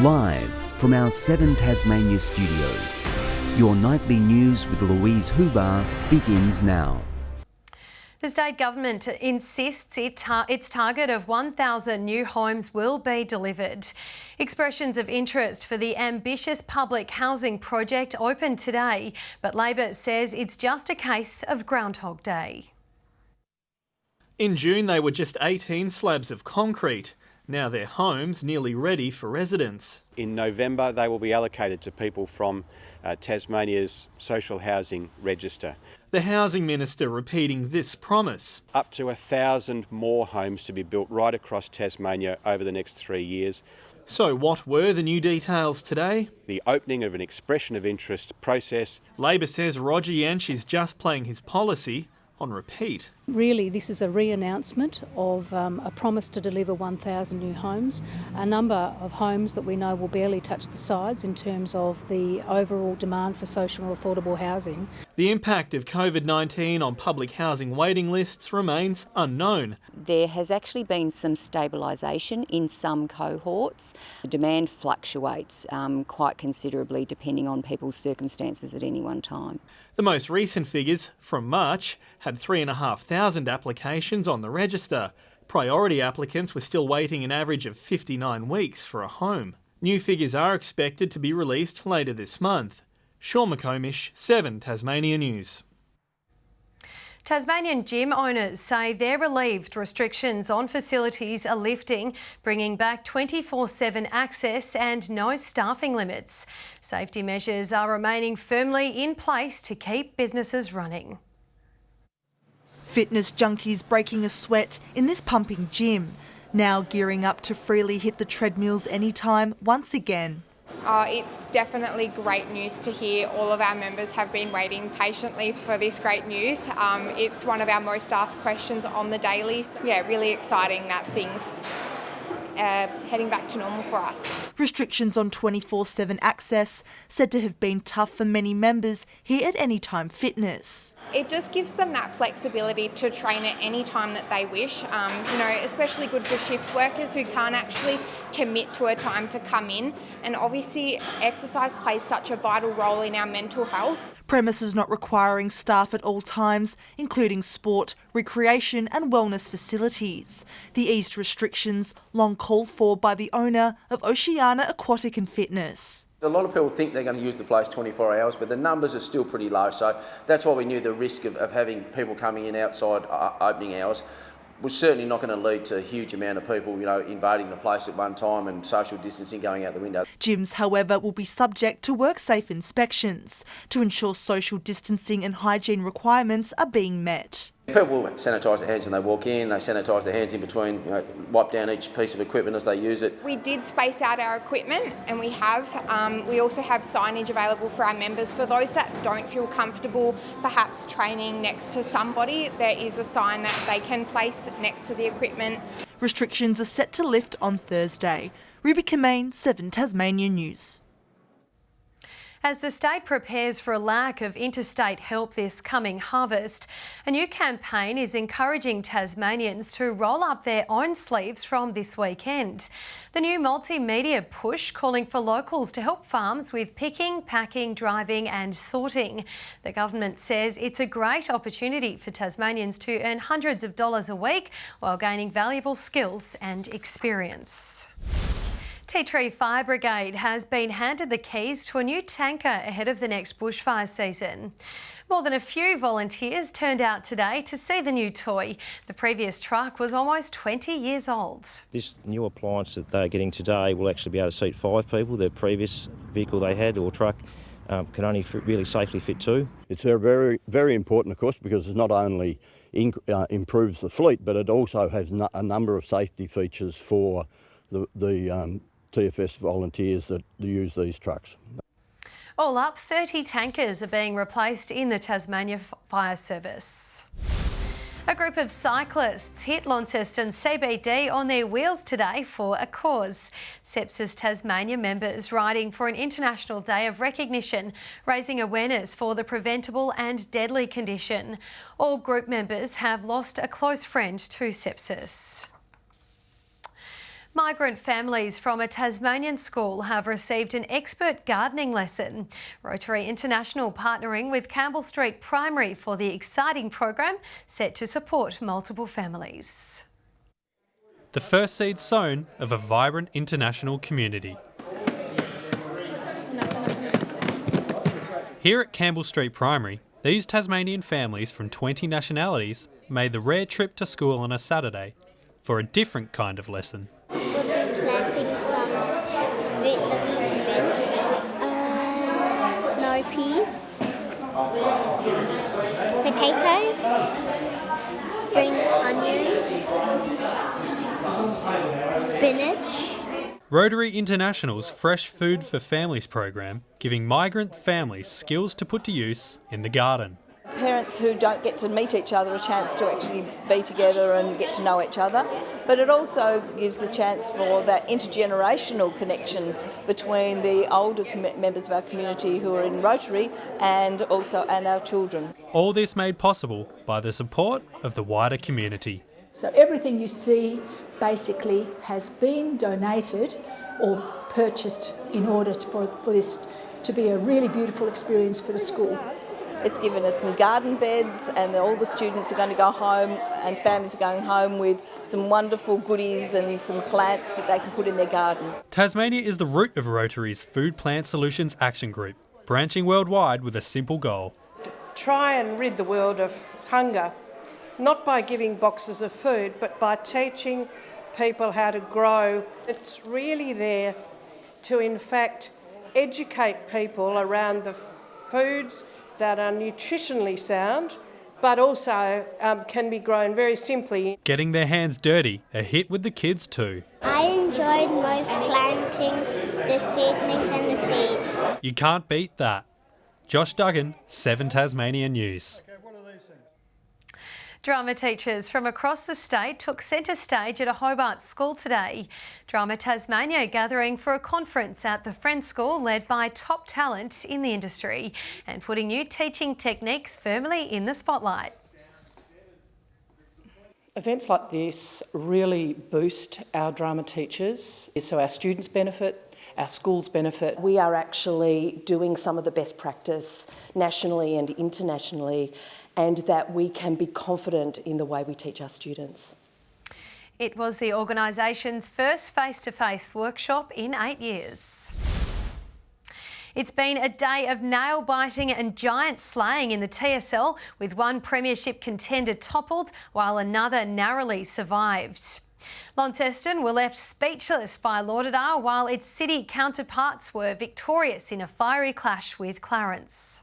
Live from our 7 Tasmania studios, your nightly news with Louise Huber begins now. The state government insists its target of 1,000 new homes will be delivered. Expressions of interest for the ambitious public housing project opened today, but Labor says it's just a case of Groundhog Day. In June, they were just 18 slabs of concrete. Now they're homes nearly ready for residents. In November, they will be allocated to people from Tasmania's social housing register. The Housing Minister repeating this promise. Up to 1,000 more homes to be built right across Tasmania over the next 3 years. So what were the new details today? The opening of an expression of interest process. Labor says Roger Yench is just playing his policy on repeat. Really, this is a re-announcement of a promise to deliver 1,000 new homes, a number of homes that we know will barely touch the sides in terms of the overall demand for social and affordable housing. The impact of COVID-19 on public housing waiting lists remains unknown. There has actually been some stabilisation in some cohorts. The demand fluctuates quite considerably depending on people's circumstances at any one time. The most recent figures from March had 3,500 applications on the register. Priority applicants were still waiting an average of 59 weeks for a home. New figures are expected to be released later this month. Sean McComish, 7 Tasmania News. Tasmanian gym owners say they're relieved restrictions on facilities are lifting, bringing back 24/7 access and no staffing limits. Safety measures are remaining firmly in place to keep businesses running. Fitness junkies breaking a sweat in this pumping gym, now gearing up to freely hit the treadmills anytime once again. It's definitely great news to hear. All of our members have been waiting patiently for this great news. It's one of our most asked questions on the dailies. Yeah, really exciting that things are heading back to normal for us. Restrictions on 24/7 access said to have been tough for many members here at Anytime Fitness. It just gives them that flexibility to train at any time that they wish, especially good for shift workers who can't actually commit to a time to come in. And obviously exercise plays such a vital role in our mental health. Premises not requiring staff at all times, including sport, recreation and wellness facilities. The eased restrictions long called for by the owner of Oceana Aquatic and Fitness. A lot of people think they're going to use the place 24 hours, but the numbers are still pretty low. So that's why we knew the risk of having people coming in outside opening hours was certainly not going to lead to a huge amount of people, invading the place at one time and social distancing going out the window. Gyms, however, will be subject to WorkSafe inspections to ensure social distancing and hygiene requirements are being met. People will sanitise their hands when they walk in, they sanitise their hands in between, wipe down each piece of equipment as they use it. We did space out our equipment and we also have signage available for our members. For those that don't feel comfortable perhaps training next to somebody, there is a sign that they can place next to the equipment. Restrictions are set to lift on Thursday. Ruby Kamane, 7 Tasmania News. As the state prepares for a lack of interstate help this coming harvest, a new campaign is encouraging Tasmanians to roll up their own sleeves from this weekend. The new multimedia push calling for locals to help farms with picking, packing, driving and sorting. The government says it's a great opportunity for Tasmanians to earn hundreds of dollars a week while gaining valuable skills and experience. Tea Tree Fire Brigade has been handed the keys to a new tanker ahead of the next bushfire season. More than a few volunteers turned out today to see the new toy. The previous truck was almost 20 years old. This new appliance that they're getting today will actually be able to seat 5 people. The previous vehicle they had, or truck, can only really safely fit 2. It's very, very important, of course, because it not only improves the fleet, but it also has a number of safety features for the TFS volunteers that use these trucks. All up, 30 tankers are being replaced in the Tasmania Fire Service. A group of cyclists hit Launceston CBD on their wheels today for a cause. Sepsis Tasmania members riding for an International Day of Recognition, raising awareness for the preventable and deadly condition. All group members have lost a close friend to sepsis. Migrant families from a Tasmanian school have received an expert gardening lesson. Rotary International partnering with Campbell Street Primary for the exciting program set to support multiple families. The first seed sown of a vibrant international community. Here at Campbell Street Primary, these Tasmanian families from 20 nationalities made the rare trip to school on a Saturday for a different kind of lesson. We've been planting some Vietnamese mints, snow peas, potatoes, spring onions, spinach. Rotary International's Fresh Food for Families program giving migrant families skills to put to use in the garden. Parents who don't get to meet each other a chance to actually be together and get to know each other, but it also gives the chance for that intergenerational connections between the older members of our community who are in Rotary and our children. All this made possible by the support of the wider community. So everything you see basically has been donated or purchased in order for this to be a really beautiful experience for the school. It's given us some garden beds, and all the students are going to go home and families are going home with some wonderful goodies and some plants that they can put in their garden. Tasmania is the root of Rotary's Food Plant Solutions Action Group, branching worldwide with a simple goal. Try and rid the world of hunger, not by giving boxes of food, but by teaching people how to grow. It's really there to, in fact, educate people around the foods that are nutritionally sound, but also can be grown very simply. Getting their hands dirty, a hit with the kids too. I enjoyed most planting the seedlings and the seeds. You can't beat that. Josh Duggan, 7 Tasmania News. Drama teachers from across the state took centre stage at a Hobart school today. Drama Tasmania gathering for a conference at the Friends School led by top talent in the industry and putting new teaching techniques firmly in the spotlight. Events like this really boost our drama teachers, so our students benefit, our schools benefit. We are actually doing some of the best practice nationally and internationally, and that we can be confident in the way we teach our students. It was the organisation's first face-to-face workshop in 8 years. It's been a day of nail-biting and giant slaying in the TSL, with one premiership contender toppled while another narrowly survived. Launceston were left speechless by Lauderdale, while its city counterparts were victorious in a fiery clash with Clarence.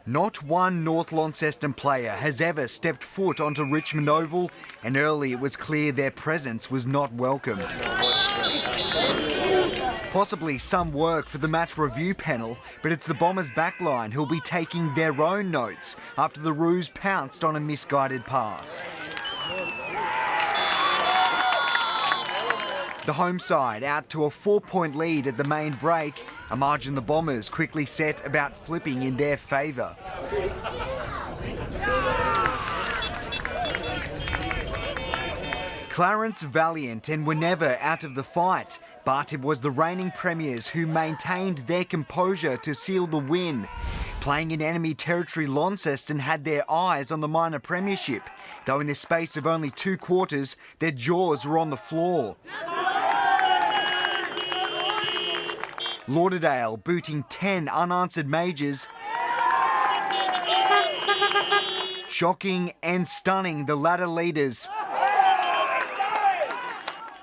Not one North Launceston player has ever stepped foot onto Richmond Oval, and early it was clear their presence was not welcome. Possibly some work for the match review panel, but it's the Bombers' backline who'll be taking their own notes after the Roos pounced on a misguided pass. The home side out to a 4-point lead at the main break, a margin the Bombers quickly set about flipping in their favour. Clarence valiant and were never out of the fight, but it was the reigning premiers who maintained their composure to seal the win. Playing in enemy territory, Launceston had their eyes on the minor premiership, though in the space of only 2 quarters, their jaws were on the floor. Lauderdale booting 10 unanswered majors, shocking and stunning the ladder leaders,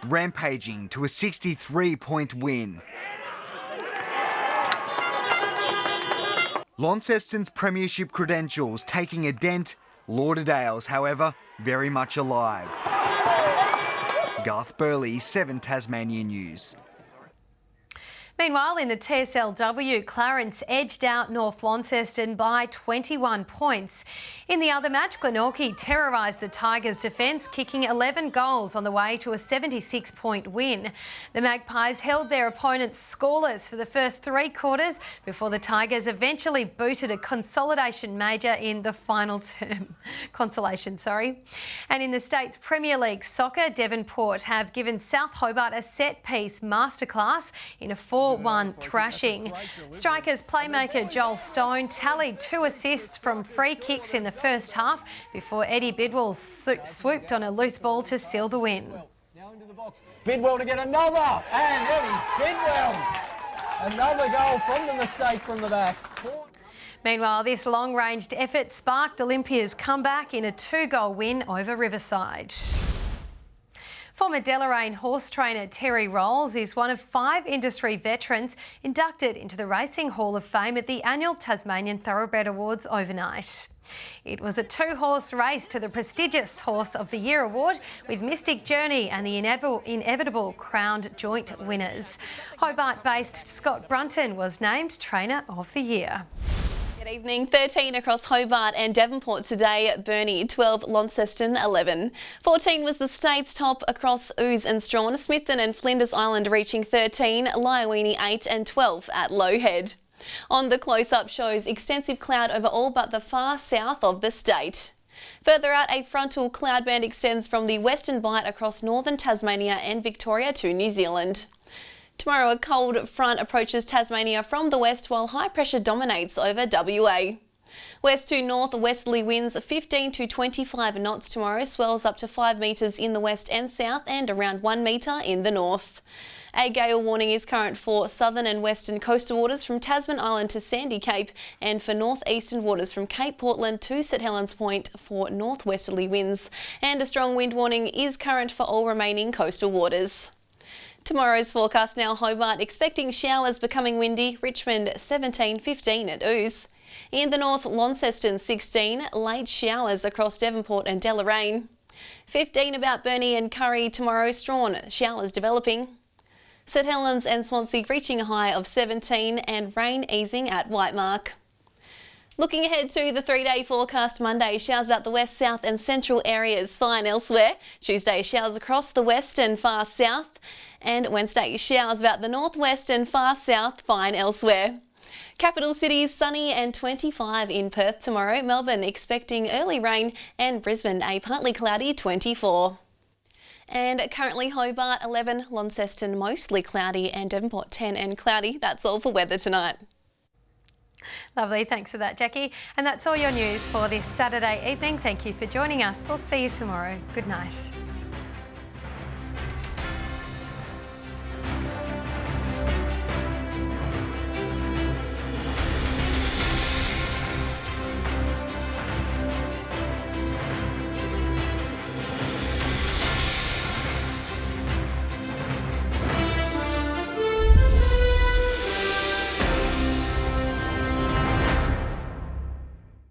rampaging to a 63-point win. Launceston's premiership credentials taking a dent, Lauderdale's, however, very much alive. Garth Burley, 7 Tasmania News. Meanwhile, in the TSLW, Clarence edged out North Launceston by 21 points. In the other match, Glenorchy terrorised the Tigers' defence, kicking 11 goals on the way to a 76-point win. The Magpies held their opponents scoreless for the first 3 quarters before the Tigers eventually booted a consolation major in the final term. And in the state's Premier League soccer, Devonport have given South Hobart a set-piece masterclass in a 4-1 thrashing. Strikers playmaker Joel Stone tallied 2 assists from free kicks in the first half before Eddie Bidwell swooped on a loose ball to seal the win. Bidwell to get another, and Eddie Bidwell. Another goal from the mistake from the back. Meanwhile, this long-ranged effort sparked Olympia's comeback in a 2-goal win over Riverside. Former Deloraine horse trainer Terry Rolls is one of 5 industry veterans inducted into the Racing Hall of Fame at the annual Tasmanian Thoroughbred Awards overnight. It was a 2-horse race to the prestigious Horse of the Year award, with Mystic Journey and the inevitable crowned joint winners. Hobart-based Scott Brunton was named Trainer of the Year. Good evening. 13 across Hobart and Devonport today. Burnie 12, Launceston 11. 14 was the state's top across Ouse and Strawn. Smithton and Flinders Island reaching 13, Lyoini 8 and 12 at Lowhead. On the close-up shows extensive cloud over all but the far south of the state. Further out, a frontal cloud band extends from the Western Bight across northern Tasmania and Victoria to New Zealand. Tomorrow, a cold front approaches Tasmania from the west while high pressure dominates over WA. West to north westerly winds 15 to 25 knots tomorrow, swells up to 5 metres in the west and south and around 1 metre in the north. A gale warning is current for southern and western coastal waters from Tasman Island to Sandy Cape, and for northeastern waters from Cape Portland to St Helens Point for northwesterly winds. And a strong wind warning is current for all remaining coastal waters. Tomorrow's forecast now: Hobart expecting showers becoming windy, Richmond 17-15 at Ouse. In the north, Launceston 16, late showers across Devonport and Deloraine. 15 about Burnie and Curry tomorrow, Strawn showers developing. St Helens and Swansea reaching a high of 17 and rain easing at Whitemark. Looking ahead to the 3-day forecast: Monday, showers about the west, south and central areas, fine elsewhere. Tuesday, showers across the west and far south. And Wednesday, showers about the northwest and far south, fine elsewhere. Capital cities sunny and 25 in Perth tomorrow. Melbourne expecting early rain and Brisbane a partly cloudy 24. And currently Hobart 11, Launceston mostly cloudy and Devonport 10 and cloudy. That's all for weather tonight. Lovely, thanks for that, Jackie. And that's all your news for this Saturday evening. Thank you for joining us. We'll see you tomorrow. Good night.